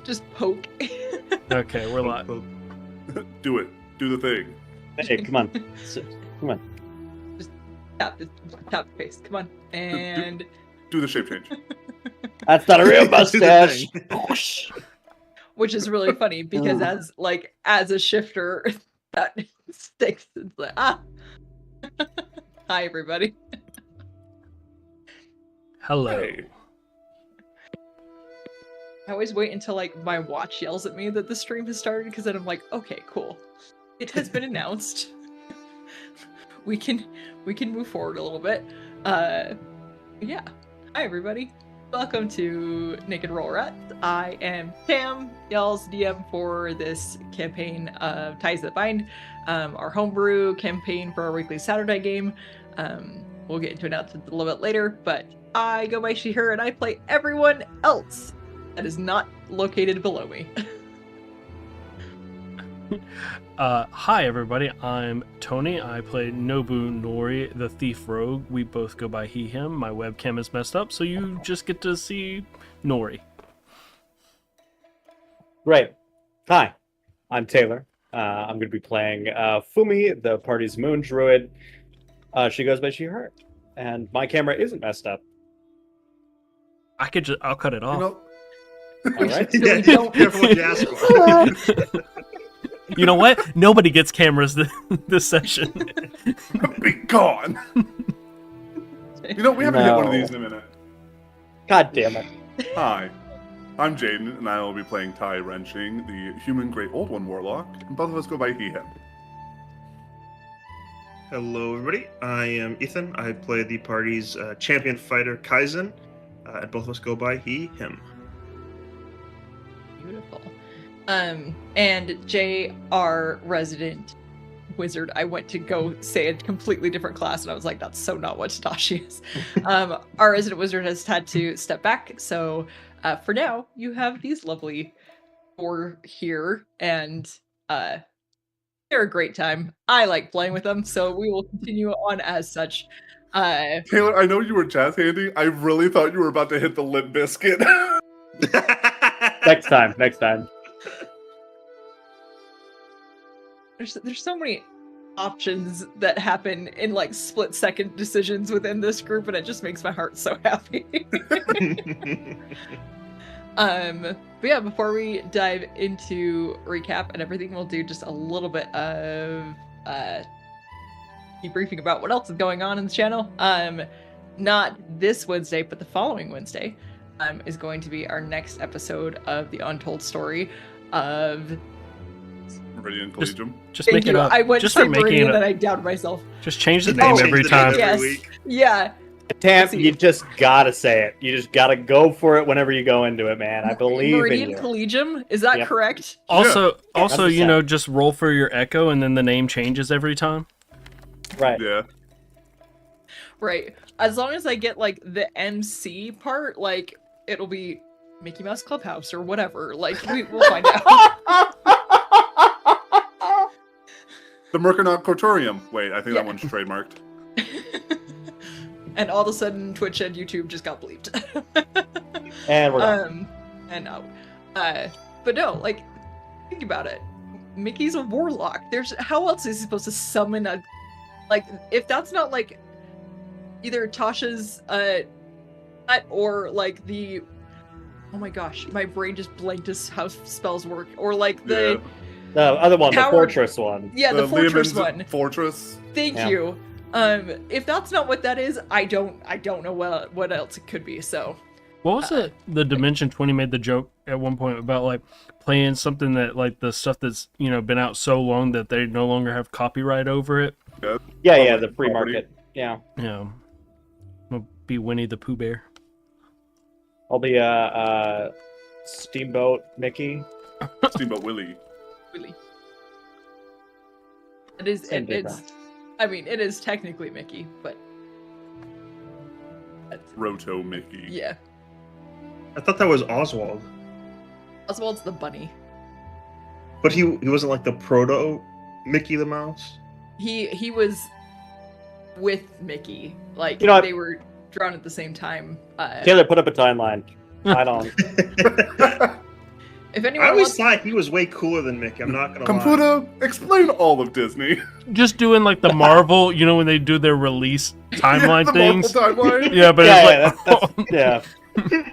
just poke. Okay, we're live. Do it. Do the thing. Hey, come on. Come on. Just tap the face. Come on. And Do the shape change. That's not a real mustache. which is really funny because as a shifter, that sticks. It's like, Hi everybody. Hello. Hey. I always wait until like my watch yells at me that the stream has started because then I'm like, okay, cool. It has been announced. we can move forward a little bit. Yeah. Hi everybody. Welcome to Naked Roll Rat. I am Tam, y'all's DM for this campaign of Ties That Bind, our homebrew campaign for our weekly Saturday game. We'll get into announcements a little bit later, but I go by she, her, and I play everyone else that is not located below me. Hi everybody, I'm Tony. I play Nobu Nori, the thief rogue. We both go by he, him. My webcam is messed up, so you just get to see Nori. Great. Hi, I'm Taylor. I'm going to be playing Fumi, the party's moon druid. She goes by she, her. And my camera isn't messed up. I'll cut it off. All right. Really don't. Careful what you ask for. You know what? Nobody gets cameras this session. Be gone. We haven't hit one of these in a minute. God damn it. Hi, I'm Jaden, and I will be playing Ty Wrenching, the human Great Old One Warlock, and both of us go by he, him. Hello, everybody. I am Ethan. I play the party's champion fighter, Kaizen, and both of us go by he, him. Beautiful. And Jay, our resident wizard, I went to go say a completely different class, and I was like, that's so not what Tadashi is. Our resident wizard has had to step back, so for now, you have these lovely four here, and they're a great time. I like playing with them, so we will continue on as such. Taylor, I know you were jazz handy. I really thought you were about to hit the Limp Biscuit. Next time. There's so many options that happen in like split-second decisions within this group, and it just makes my heart so happy. But yeah, before we dive into recap and everything, we'll do just a little bit of debriefing about what else is going on in the channel. Not this Wednesday, but the following Wednesday is going to be our next episode of the untold story of Meridian Collegium. Just make it up. I went just to say start making Meridian, it then up. I doubted myself. Just change the They name change every the time. name Yes. week. Yeah. Tam, See. you just gotta say it. You just gotta go for it whenever you go into it, man. I believe Meridian in you. Collegium? Is that Yep. correct? Also, 100%. just roll for your echo, and then the name changes every time. Right. Yeah. Right. As long as I get like the MC part, like it'll be Mickey Mouse Clubhouse or whatever. Like we'll find out. The Mercanaut Cortorium. Wait, I think Yeah. that one's trademarked. And all of a sudden Twitch and YouTube just got bleeped. And we're done. And no. But no, like think about it. Mickey's a warlock. How else is he supposed to summon a, like, if that's not like either Tasha's or like the, oh my gosh, my brain just blanked as how spells work, or like the The other one, Tower- the fortress one. the fortress Liamon's one. Fortress. Thank Yeah. you. If that's not what that is, I don't know what else it could be. So What was it? The Dimension 20 made the joke at one point about like playing something that like the stuff that's been out so long that they no longer have copyright over it. Yeah, the free Property. market. Yeah. Yeah, I'll be Winnie the Pooh Bear. I'll be Steamboat Mickey. Steamboat Willie. really, it is. Same It's. difference. I mean, it is technically Mickey, but Roto Mickey. yeah, I thought that was Oswald, Oswald's the bunny. but he wasn't like the proto Mickey the Mouse. He was with Mickey, like You know what? they were drawn at the same time. Taylor, put up a timeline. I don't. If I anyone always wants, thought he was way cooler than Mickey. I'm not gonna lie. Computer, explain all of Disney. Just doing like the Marvel, you know, when they do their release timeline the things. Marvel timeline. Yeah, but Yeah, it's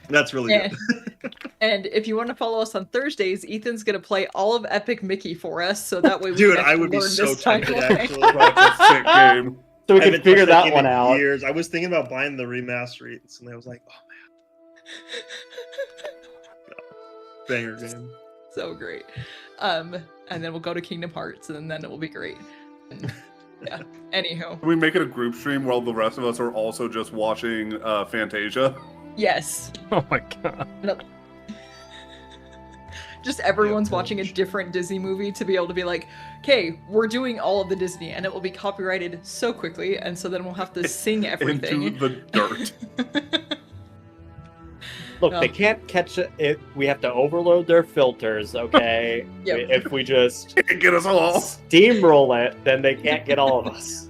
That's really and, good. and if you want to follow us on Thursdays, Ethan's gonna play all of Epic Mickey for us, so that way we Dude, can I actually would be learn so this tempted, timeline. actually. That's a sick game. so we I can haven't figure touched that game one in out. Years. I was thinking about buying the remaster recently. I was like, oh man, banger game. So great. And then we'll go to Kingdom Hearts, and then it will be great. And, yeah. Anywho, Can we make it a group stream while the rest of us are also just watching Fantasia? yes. oh my god. Just everyone's Yeah, watching a Purge. different Disney movie to be able to be like, okay, we're doing all of the Disney, and it will be copyrighted so quickly, and so then we'll have to sing everything. Into the dirt. Look, Oh. they can't catch it. We have to overload their filters, okay? Yep. If we just Can't get us all. steamroll it, then they can't get all of us.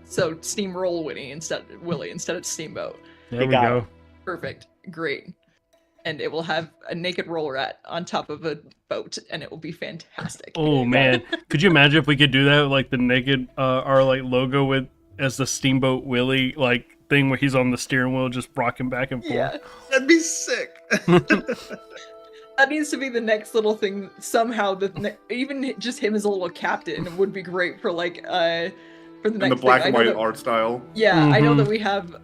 So Steamroll Willie instead of Steamboat. There You we got go. Perfect. Great. And it will have a naked roller rat on top of a boat, and it will be fantastic. Oh man, could you imagine if we could do that with, like the naked our like logo with as the Steamboat Willie like thing where he's on the steering wheel just rocking back and forth. Yeah. That'd be sick. That needs to be the next little thing. Somehow, even just him as a little captain would be great for like for the next In the black thing. and I know white that- art style. Yeah, I know Mhm. that we have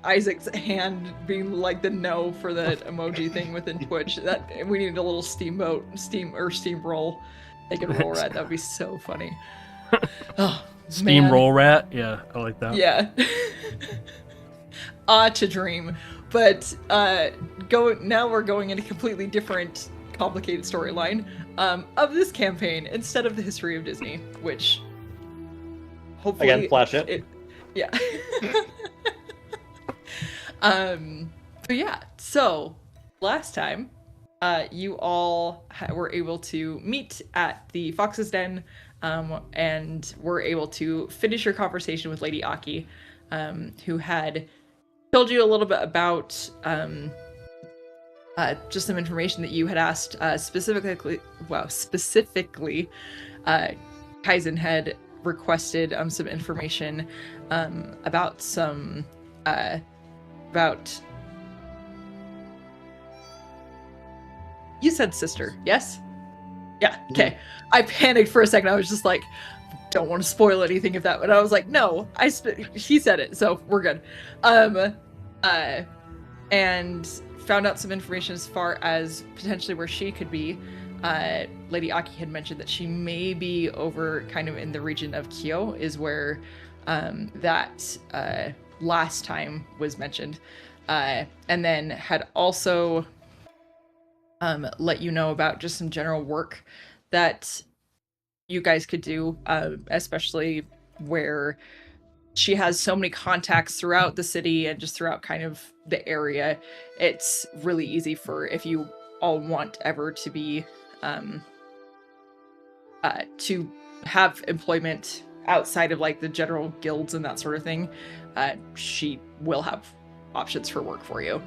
Isaac's hand being like the no for the emoji thing within Twitch. That we need a little steamroll. They could roll rat. That would be so funny. Oh, Steam man. roll rat. Yeah, I like that. Yeah. To dream. But now we're going in a completely different, complicated storyline of this campaign instead of the history of Disney, which hopefully Again, flash it. yeah. But yeah, so last time you all were able to meet at the Fox's Den and were able to finish your conversation with Lady Aki, who had told you a little bit about just some information that you had asked specifically Kaizen had requested some information about some about you said sister, yes? Yeah, okay. I panicked for a second. I was just like, don't want to spoil anything of that, but I was like, no, he said it, so we're good. And found out some information as far as potentially where she could be. Lady Aki had mentioned that she may be over kind of in the region of Kyo, is where that last time was mentioned. And then had also let you know about just some general work that you guys could do, especially where she has so many contacts throughout the city and just throughout kind of the area. It's really easy for if you all want ever to be to have employment outside of like the general guilds and that sort of thing. She will have options for work for you.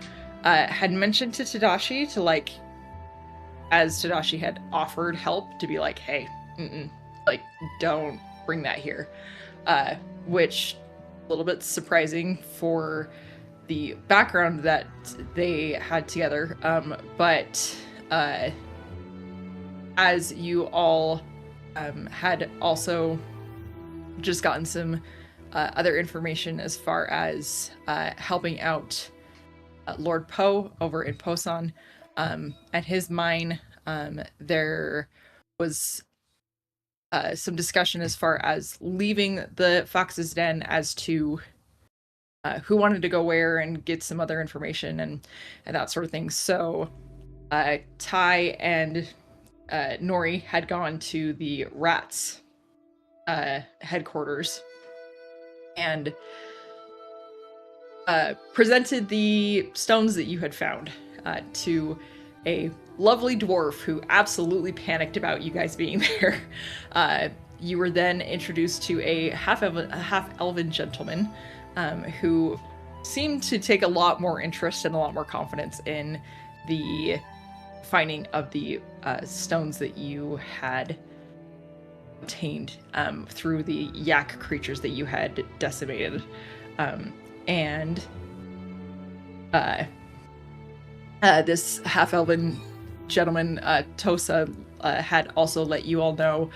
Had mentioned to Tadashi to like, as Tadashi had offered help, to be like, hey, like don't bring that here, which a little bit surprising for the background that they had together, but as you all had also just gotten some other information as far as helping out Lord Po over in Posan. At his mine, there was some discussion as far as leaving the Fox's Den as to who wanted to go where and get some other information and that sort of thing. So Tai and Nori had gone to the Rats headquarters and presented the stones that you had found to a lovely dwarf who absolutely panicked about you guys being there. You were then introduced to a half-elven gentleman who seem to take a lot more interest and a lot more confidence in the finding of the stones that you had obtained through the yak creatures that you had decimated. And this half-elven gentleman, Tosa, had also let you all know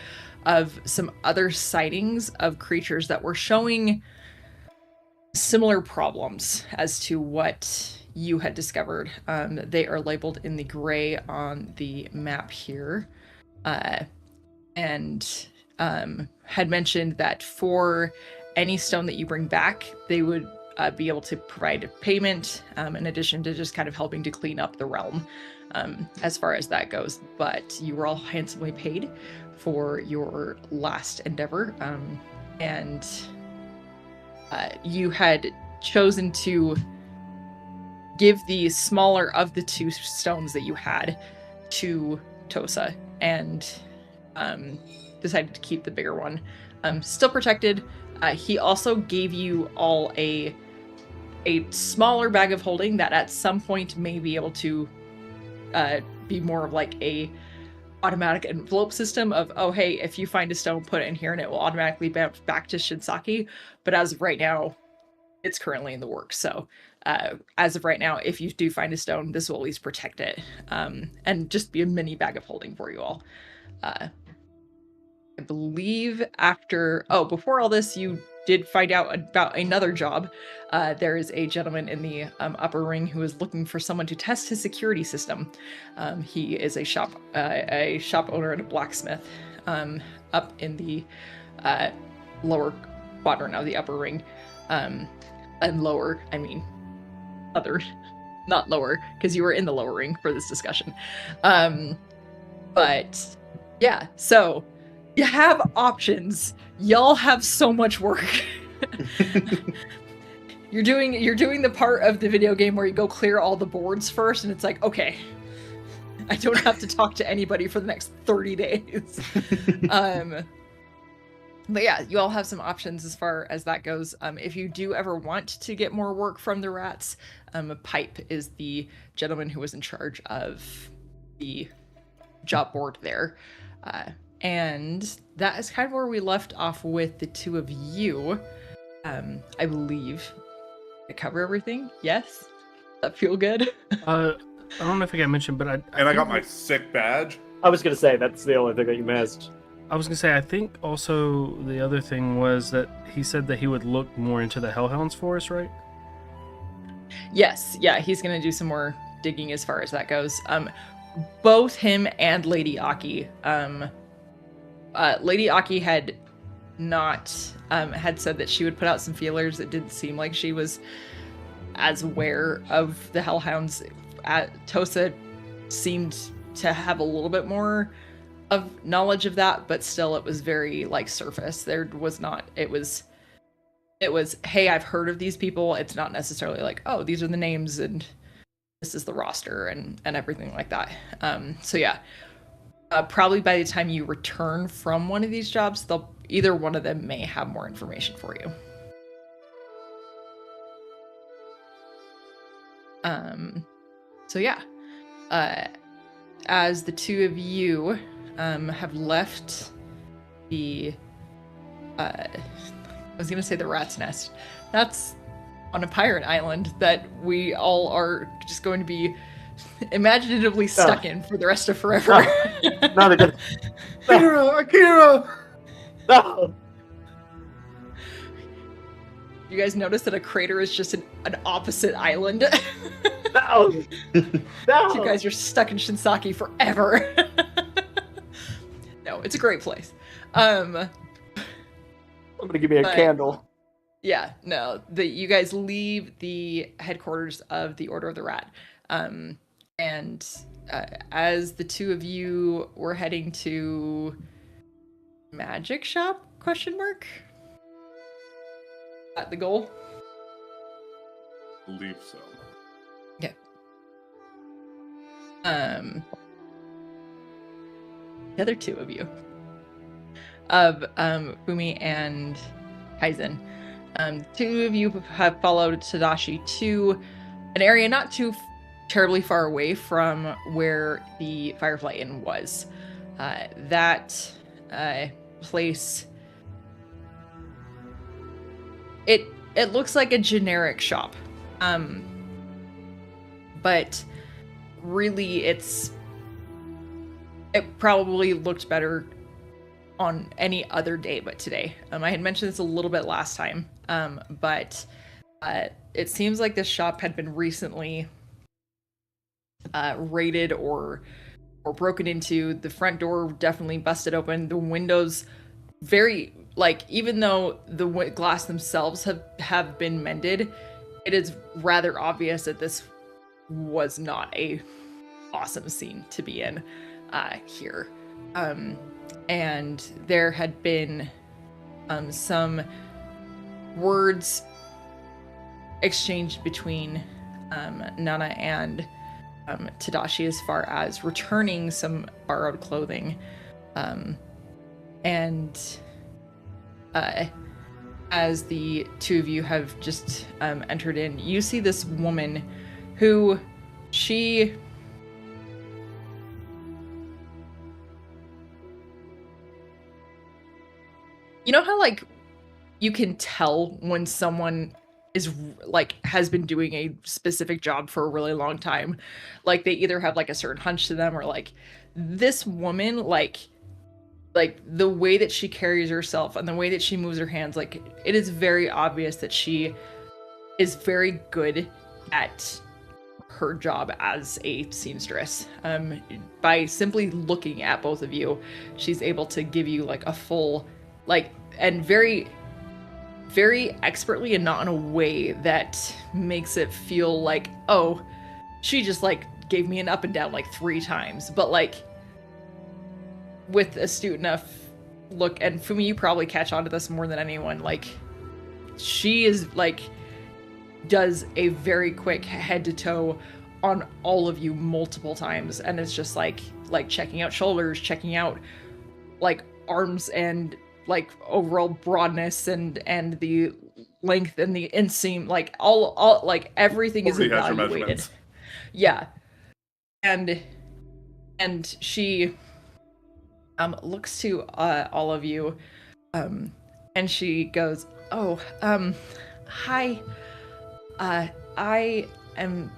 of some other sightings of creatures that were showing similar problems as to what you had discovered. They are labeled in the gray on the map here. And had mentioned that for any stone that you bring back, they would be able to provide payment in addition to just kind of helping to clean up the realm as far as that goes. But you were all handsomely paid for your last endeavor. And you had chosen to give the smaller of the two stones that you had to Tosa and decided to keep the bigger one. Still protected. He also gave you all a smaller bag of holding that at some point may be able to be more of like a automatic envelope system of, oh, hey, if you find a stone, put it in here and it will automatically bounce back to Shinsaki. But as of right now, it's currently in the works. So as of right now, if you do find a stone, this will at least protect it and just be a mini bag of holding for you all. I believe before all this, you did find out about another job. There is a gentleman in the upper ring who is looking for someone to test his security system. He is a shop owner and a blacksmith up in the lower quadrant of the upper ring. And lower, I mean, other, not lower, because you were in the lower ring for this discussion. But yeah, so you have options. Y'all have so much work. You're doing the part of the video game where you go clear all the boards first, and it's like, okay, I don't have to talk to anybody for the next 30 days. But yeah, you all have some options as far as that goes. If you do ever want to get more work from the rats, Pipe is the gentleman who was in charge of the job board there. And that is kind of where we left off with the two of you. I believe I cover everything. Yes? Does that feel good? I don't know if I got mentioned, but I got my sick badge. I was gonna say that's the only thing that you missed. I was gonna say, I think also the other thing was that he said that he would look more into the Hellhounds for us, right? Yes, yeah, he's gonna do some more digging as far as that goes. Both him and Lady Aki. Lady Aki had not had said that she would put out some feelers. It didn't seem like she was as aware of the Hellhounds. Tosa seemed to have a little bit more of knowledge of that, but still it was very like surface. There was not, it was, hey, I've heard of these people. It's not necessarily like, oh, these are the names and this is the roster and everything like that. So yeah, probably by the time you return from one of these jobs, either one of them may have more information for you. So yeah, as the two of you have left the I was gonna say the rat's nest. That's on a pirate island that we all are just going to be imaginatively stuck in for the rest of forever. Not again. Akira! No. You guys notice that a crater is just an opposite island? No. No. You guys are stuck in Shinsaki forever. No, it's a great place. Somebody give me a candle. Yeah, no. You guys leave the headquarters of the Order of the Rat. And as the two of you were heading to magic shop, ? At the goal? Believe so. Yeah. The other two of you, of Fumi and Kaizen, Two of you have followed Tadashi to an area not too terribly far away from where the Firefly Inn was. That place, it looks like a generic shop, but really it probably looked better on any other day but today. I had mentioned this a little bit last time, but it seems like this shop had been recently raided or broken into. The front door definitely busted open. The windows very, like, even though the glass themselves have been mended, it is rather obvious that this was not a awesome scene to be in here. And there had been some words exchanged between Nana and Tadashi as far as returning some borrowed clothing. And as the two of you have just entered in, you see this woman who you know how, like, you can tell when someone is, like, has been doing a specific job for a really long time? Like, they either have, like, a certain hunch to them, or, like, this woman, like the way that she carries herself and the way that she moves her hands, like, it is very obvious that she is very good at her job as a seamstress. By simply looking at both of you, she's able to give you, like, a full, like, and very, very expertly, and not in a way that makes it feel like, oh, she just, like, gave me an up and down like 3 times, but, like, with astute enough look. And Fumi, you probably catch on to this more than anyone, like, she is, like, does a very quick head to toe on all of you multiple times, and it's just like checking out shoulders, checking out, like, arms, and, like, overall broadness, and the length and the inseam, like, all like, everything is evaluated. Yeah. And she looks to all of you, and she goes, oh, hi, I am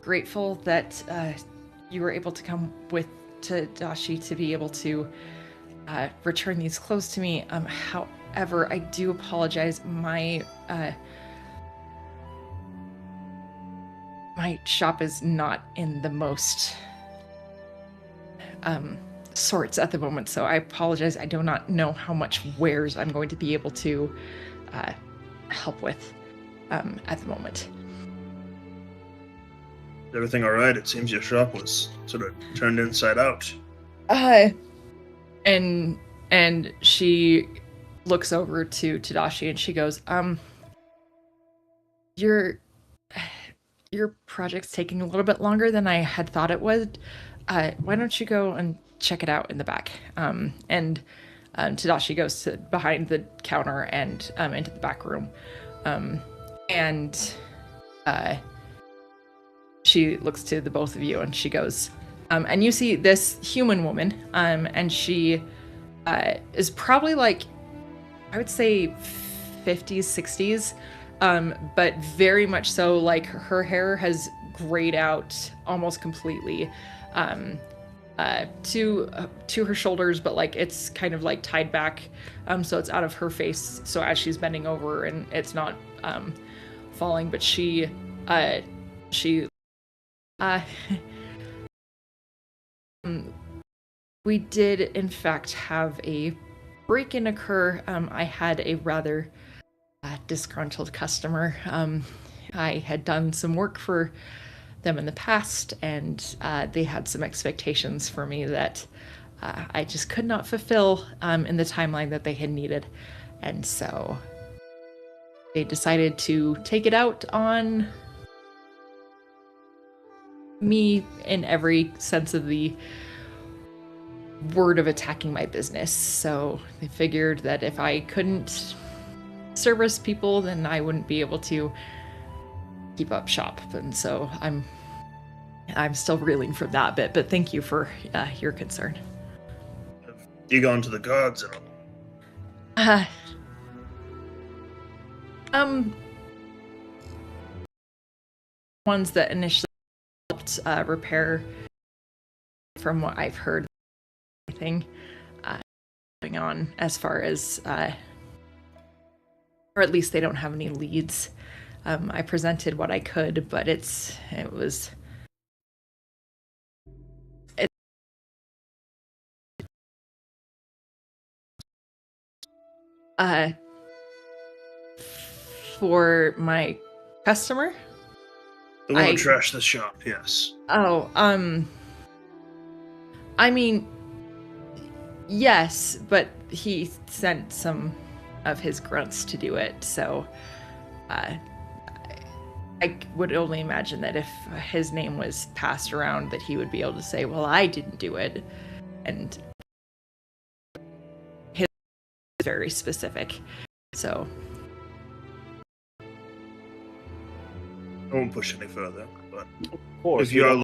grateful that you were able to come with Tadashi to be able to return these clothes to me. However, I do apologize. My shop is not in the most sorts at the moment, so I apologize. I do not know how much wares I'm going to be able to help with at the moment. Everything all right? It seems your shop was sort of turned inside out. And she looks over to Tadashi and she goes, your project's taking a little bit longer than I had thought it would. Why don't you go and check it out in the back? And Tadashi goes to behind the counter and into the back room. And she looks to the both of you and she goes, and you see this human woman, and she is probably, like, I would say 50s, 60s, but very much so, like, her hair has grayed out almost completely to her shoulders, but, like, it's kind of, like, tied back, so it's out of her face, so as she's bending over and it's not falling, but she we did in fact have a break-in occur. I had a rather disgruntled customer. I had done some work for them in the past, and they had some expectations for me that I just could not fulfill in the timeline that they had needed. And so they decided to take it out on me in every sense of the word of attacking my business. So they figured that if I couldn't service people, then I wouldn't be able to keep up shop. And so I'm still reeling from that bit, but thank you for your concern. You gone to the gods and all? Ones that initially helped repair, from what I've heard, anything going on as far as, or at least they don't have any leads. I presented what I could, but it was. For my customer? The one who trashed the shop, yes. Oh, I mean, yes, but he sent some of his grunts to do it, so I would only imagine that if his name was passed around that he would be able to say, well, I didn't do it, and his is very specific, so... I won't push any further, but Of course, if you are